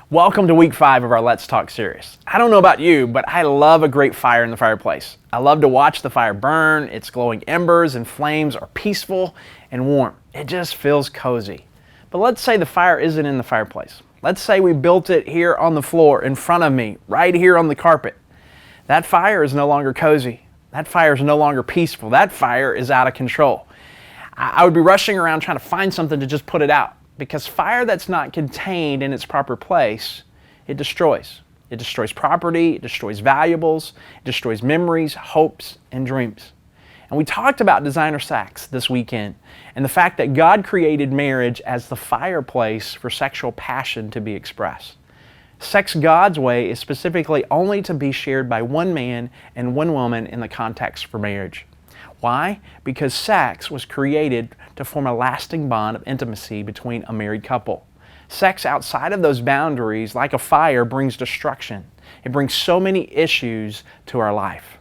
Welcome to week 5 of our Let's Talk series. I don't know about you, but I love a great fire in the fireplace. I love to watch the fire burn. Its glowing embers and flames are peaceful and warm. It just feels cozy. But let's say the fire isn't in the fireplace. Let's say we built it here on the floor in front of me, right here on the carpet. That fire is no longer cozy. That fire is no longer peaceful. That fire is out of control. I would be rushing around trying to find something to just put it out. Because fire that's not contained in its proper place, it destroys. It destroys property, it destroys valuables, it destroys memories, hopes, and dreams. And we talked about designer sex this weekend and the fact that God created marriage as the fireplace for sexual passion to be expressed. Sex God's way is specifically only to be shared by one man and one woman in the context for marriage. Why? Because sex was created to form a lasting bond of intimacy between a married couple. Sex outside of those boundaries, like a fire, brings destruction. It brings so many issues to our life.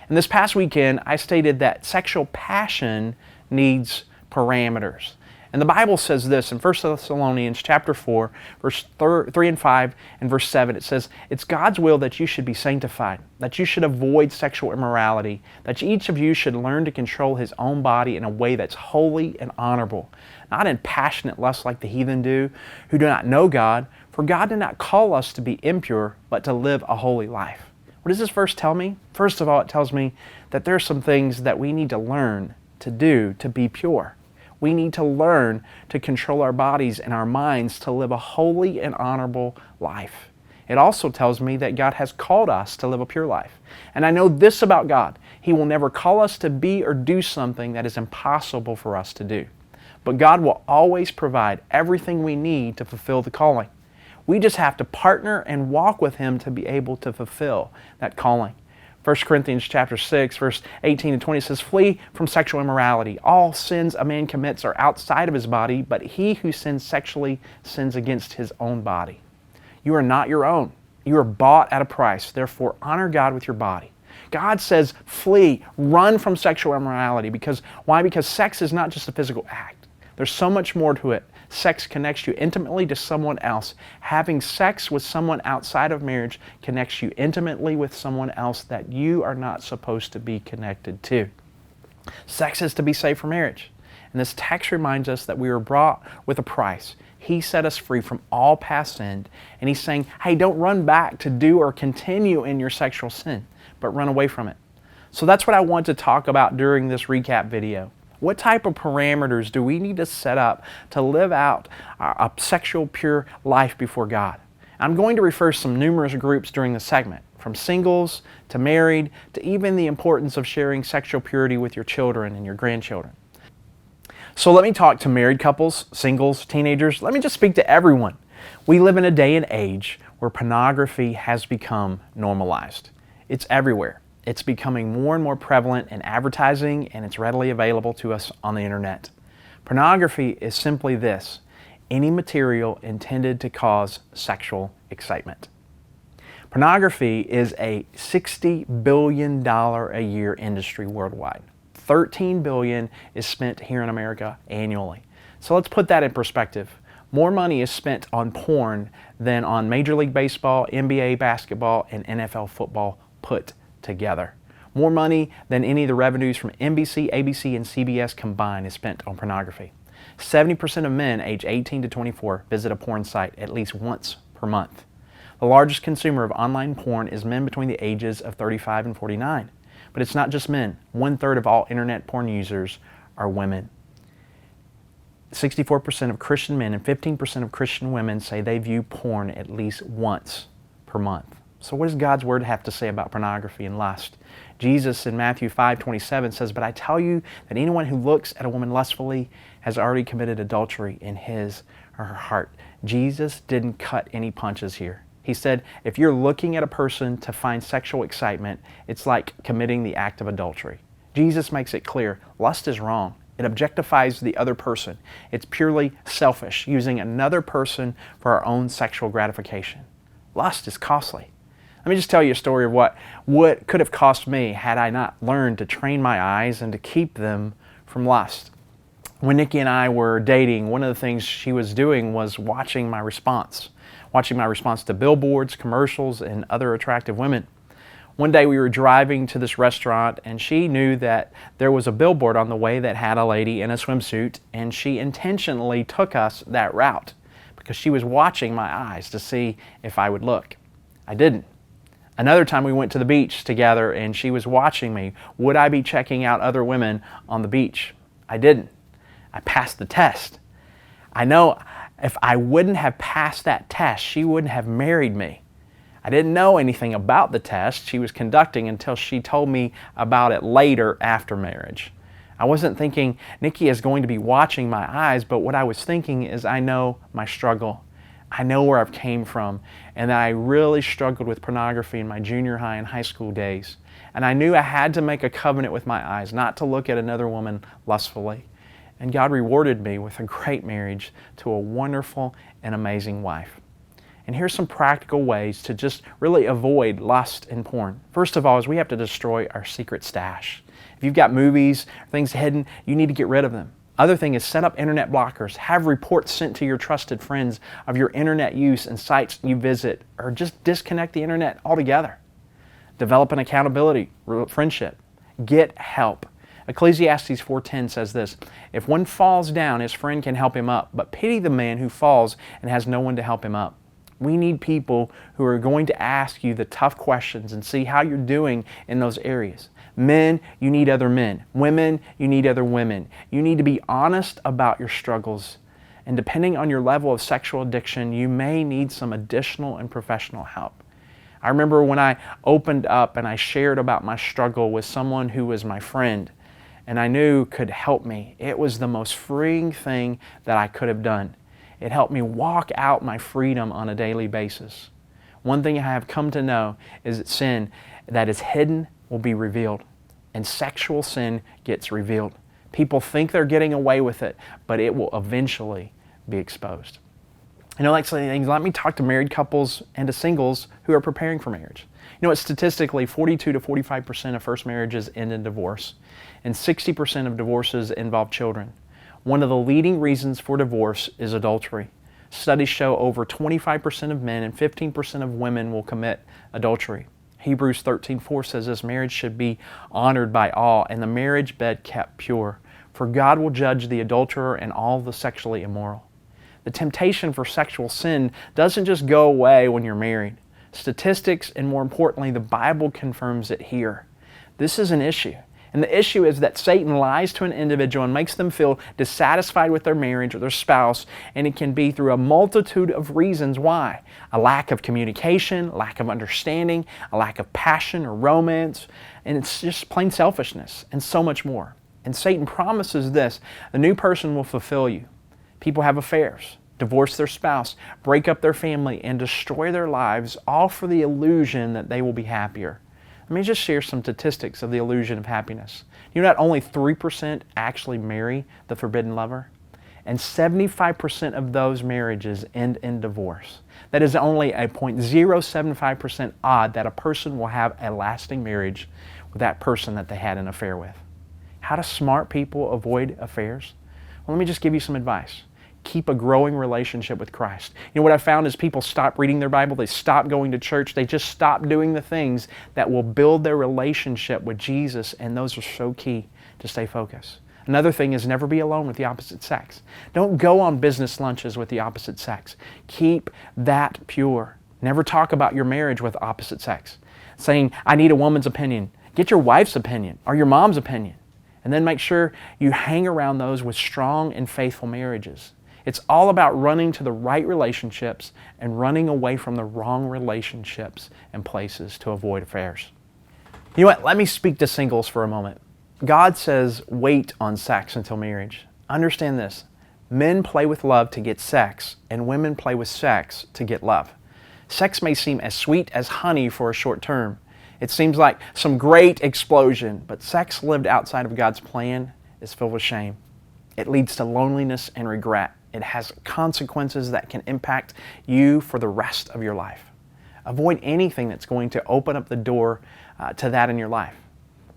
And this past weekend, I stated that sexual passion needs parameters. And the Bible says this in 1 Thessalonians chapter 4, verse 3 and 5 and verse 7. It says, "It's God's will that you should be sanctified, that you should avoid sexual immorality, that each of you should learn to control his own body in a way that's holy and honorable, not in passionate lust like the heathen do, who do not know God, for God did not call us to be impure, but to live a holy life." What does this verse tell me? First of all, it tells me that there are some things that we need to learn to do to be pure. We need to learn to control our bodies and our minds to live a holy and honorable life. It also tells me that God has called us to live a pure life. And I know this about God. He will never call us to be or do something that is impossible for us to do. But God will always provide everything we need to fulfill the calling. We just have to partner and walk with Him to be able to fulfill that calling. 1 Corinthians chapter 6, verse 18 and 20 says, "Flee from sexual immorality. All sins a man commits are outside of his body, but he who sins sexually sins against his own body." You are not your own. You are bought at a price. Therefore, honor God with your body. God says, flee, run from sexual immorality. Why? Because sex is not just a physical act. There's so much more to it. Sex connects you intimately to someone else. Having sex with someone outside of marriage connects you intimately with someone else that you are not supposed to be connected to. Sex is to be saved for marriage. And this text reminds us that we were bought with a price. He set us free from all past sin. And He's saying, hey, don't run back to do or continue in your sexual sin, but run away from it. So that's what I want to talk about during this recap video. What type of parameters do we need to set up to live out a sexual pure life before God? I'm going to refer to some numerous groups during the segment, from singles to married to even the importance of sharing sexual purity with your children and your grandchildren. So let me talk to married couples, singles, teenagers. Let me just speak to everyone. We live in a day and age where pornography has become normalized. It's everywhere. It's becoming more and more prevalent in advertising, and it's readily available to us on the internet. Pornography is simply this: any material intended to cause sexual excitement. Pornography is a $60 billion a year industry worldwide. $13 billion is spent here in America annually. So let's put that in perspective. More money is spent on porn than on Major League Baseball, NBA basketball, and NFL football put together. More money than any of the revenues from NBC, ABC, and CBS combined is spent on pornography. 70% of men age 18 to 24 visit a porn site at least once per month. The largest consumer of online porn is men between the ages of 35 and 49. But it's not just men. 1/3 of all internet porn users are women. 64% of Christian men and 15% of Christian women say they view porn at least once per month. So what does God's Word have to say about pornography and lust? Jesus in Matthew 5:27 says, "But I tell you that anyone who looks at a woman lustfully has already committed adultery in his or her heart." Jesus didn't cut any punches here. He said, if you're looking at a person to find sexual excitement, it's like committing the act of adultery. Jesus makes it clear, lust is wrong. It objectifies the other person. It's purely selfish, using another person for our own sexual gratification. Lust is costly. Let me just tell you a story of what could have cost me had I not learned to train my eyes and to keep them from lust. When Nikki and I were dating, one of the things she was doing was watching my response. watching my response to billboards, commercials, and other attractive women. One day we were driving to this restaurant and she knew that there was a billboard on the way that had a lady in a swimsuit, and she intentionally took us that route because she was watching my eyes to see if I would look. I didn't. Another time we went to the beach together and she was watching me. Would I be checking out other women on the beach? I didn't. I passed the test. I know if I wouldn't have passed that test, she wouldn't have married me. I didn't know anything about the test she was conducting until she told me about it later after marriage. I wasn't thinking Nikki is going to be watching my eyes, but what I was thinking is I know my struggle. I know where I've came from, and that I really struggled with pornography in my junior high and high school days. And I knew I had to make a covenant with my eyes not to look at another woman lustfully. And God rewarded me with a great marriage to a wonderful and amazing wife. And here's some practical ways to just really avoid lust and porn. First of all is we have to destroy our secret stash. If you've got movies, things hidden, you need to get rid of them. Other thing is set up internet blockers. Have reports sent to your trusted friends of your internet use and sites you visit, or just disconnect the internet altogether. Develop an accountability friendship. Get help. Ecclesiastes 4:10 says this, "If one falls down, his friend can help him up, but pity the man who falls and has no one to help him up." We need people who are going to ask you the tough questions and see how you're doing in those areas. Men, you need other men. Women, you need other women. You need to be honest about your struggles. And depending on your level of sexual addiction, you may need some additional and professional help. I remember when I opened up and I shared about my struggle with someone who was my friend and I knew could help me. It was the most freeing thing that I could have done. It helped me walk out my freedom on a daily basis. One thing I have come to know is that sin that is hidden will be revealed, and sexual sin gets revealed. People think they're getting away with it, but it will eventually be exposed. Like saying things, let me talk to married couples and to singles who are preparing for marriage. It's statistically 42 to 45% of first marriages end in divorce, and 60% of divorces involve children. One of the leading reasons for divorce is adultery. Studies show over 25% of men and 15% of women will commit adultery. Hebrews 13:4 says this, "Marriage should be honored by all, and the marriage bed kept pure. For God will judge the adulterer and all the sexually immoral." The temptation for sexual sin doesn't just go away when you're married. Statistics, and more importantly, the Bible confirms it here. This is an issue. And the issue is that Satan lies to an individual and makes them feel dissatisfied with their marriage or their spouse, and it can be through a multitude of reasons why. A lack of communication, lack of understanding, a lack of passion or romance, and it's just plain selfishness and so much more. And Satan promises this, the new person will fulfill you. People have affairs, divorce their spouse, break up their family, and destroy their lives, all for the illusion that they will be happier. Let me just share some statistics of the illusion of happiness. Not only 3% actually marry the forbidden lover, and 75% of those marriages end in divorce. That is only a 0.075% odd that a person will have a lasting marriage with that person that they had an affair with. How do smart people avoid affairs? Well, let me just give you some advice. Keep a growing relationship with Christ. What I found is people stop reading their Bible, they stop going to church, they just stop doing the things that will build their relationship with Jesus, and those are so key to stay focused. Another thing is never be alone with the opposite sex. Don't go on business lunches with the opposite sex. Keep that pure. Never talk about your marriage with opposite sex. Saying, I need a woman's opinion. Get your wife's opinion or your mom's opinion. And then make sure you hang around those with strong and faithful marriages. It's all about running to the right relationships and running away from the wrong relationships and places to avoid affairs. Let me speak to singles for a moment. God says wait on sex until marriage. Understand this. Men play with love to get sex, and women play with sex to get love. Sex may seem as sweet as honey for a short term. It seems like some great explosion, but sex lived outside of God's plan is filled with shame. It leads to loneliness and regret. It has consequences that can impact you for the rest of your life. Avoid anything that's going to open up the door to that in your life.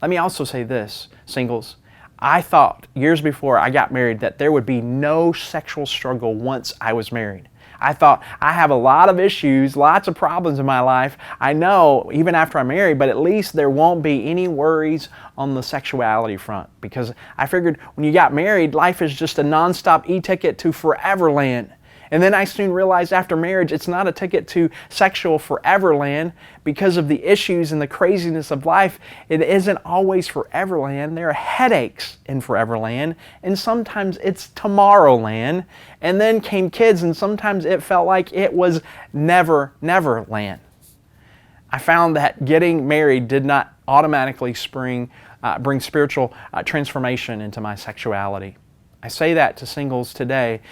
Let me also say this, singles. I thought years before I got married that there would be no sexual struggle once I was married. I thought, I have a lot of issues, lots of problems in my life. I know, even after I'm married, but at least there won't be any worries on the sexuality front. Because I figured when you got married, life is just a nonstop e-ticket to Foreverland. And then I soon realized after marriage, it's not a ticket to sexual Foreverland because of the issues and the craziness of life. It isn't always Foreverland. There are headaches in Foreverland, and sometimes it's Tomorrowland. And then came kids, and sometimes it felt like it was Neverland. I found that getting married did not automatically bring spiritual transformation into my sexuality. I say that to singles today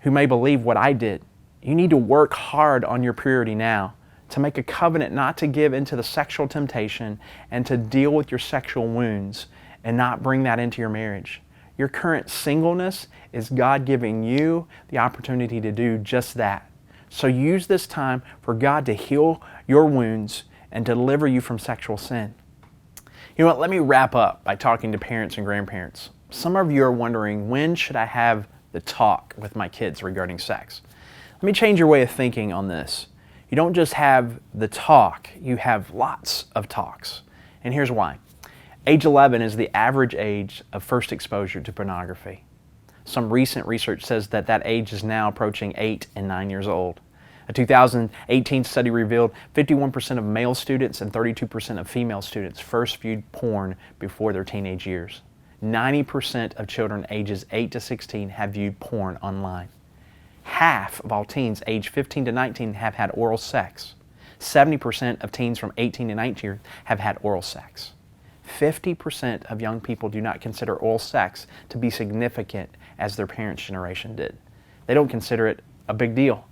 who may believe what I did. You need to work hard on your purity now, to make a covenant not to give into the sexual temptation and to deal with your sexual wounds and not bring that into your marriage. Your current singleness is God giving you the opportunity to do just that. So use this time for God to heal your wounds and to deliver you from sexual sin. You know what? Let me wrap up by talking to parents and grandparents. Some of you are wondering, when should I have the talk with my kids regarding sex? Let me change your way of thinking on this. You don't just have the talk, you have lots of talks. And here's why. Age 11 is the average age of first exposure to pornography. Some recent research says that age is now approaching 8 and 9 years old. A 2018 study revealed 51% of male students and 32% of female students first viewed porn before their teenage years. 90% of children ages 8 to 16 have viewed porn online. Half of all teens aged 15 to 19 have had oral sex. 70% of teens from 18 to 19 have had oral sex. 50% of young people do not consider oral sex to be significant as their parents' generation did. They don't consider it a big deal.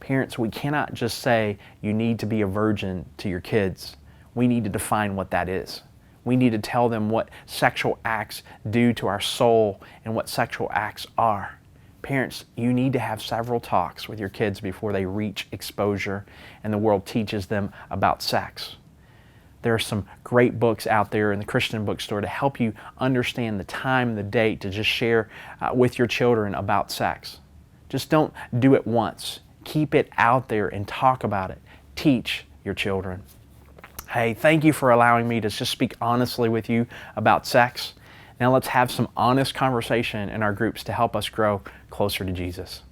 Parents, we cannot just say you need to be a virgin to your kids. We need to define what that is. We need to tell them what sexual acts do to our soul and what sexual acts are. Parents, you need to have several talks with your kids before they reach exposure and the world teaches them about sex. There are some great books out there in the Christian bookstore to help you understand the time and the date to just share with your children about sex. Just don't do it once. Keep it out there and talk about it. Teach your children. Hey, thank you for allowing me to just speak honestly with you about sex. Now let's have some honest conversation in our groups to help us grow closer to Jesus.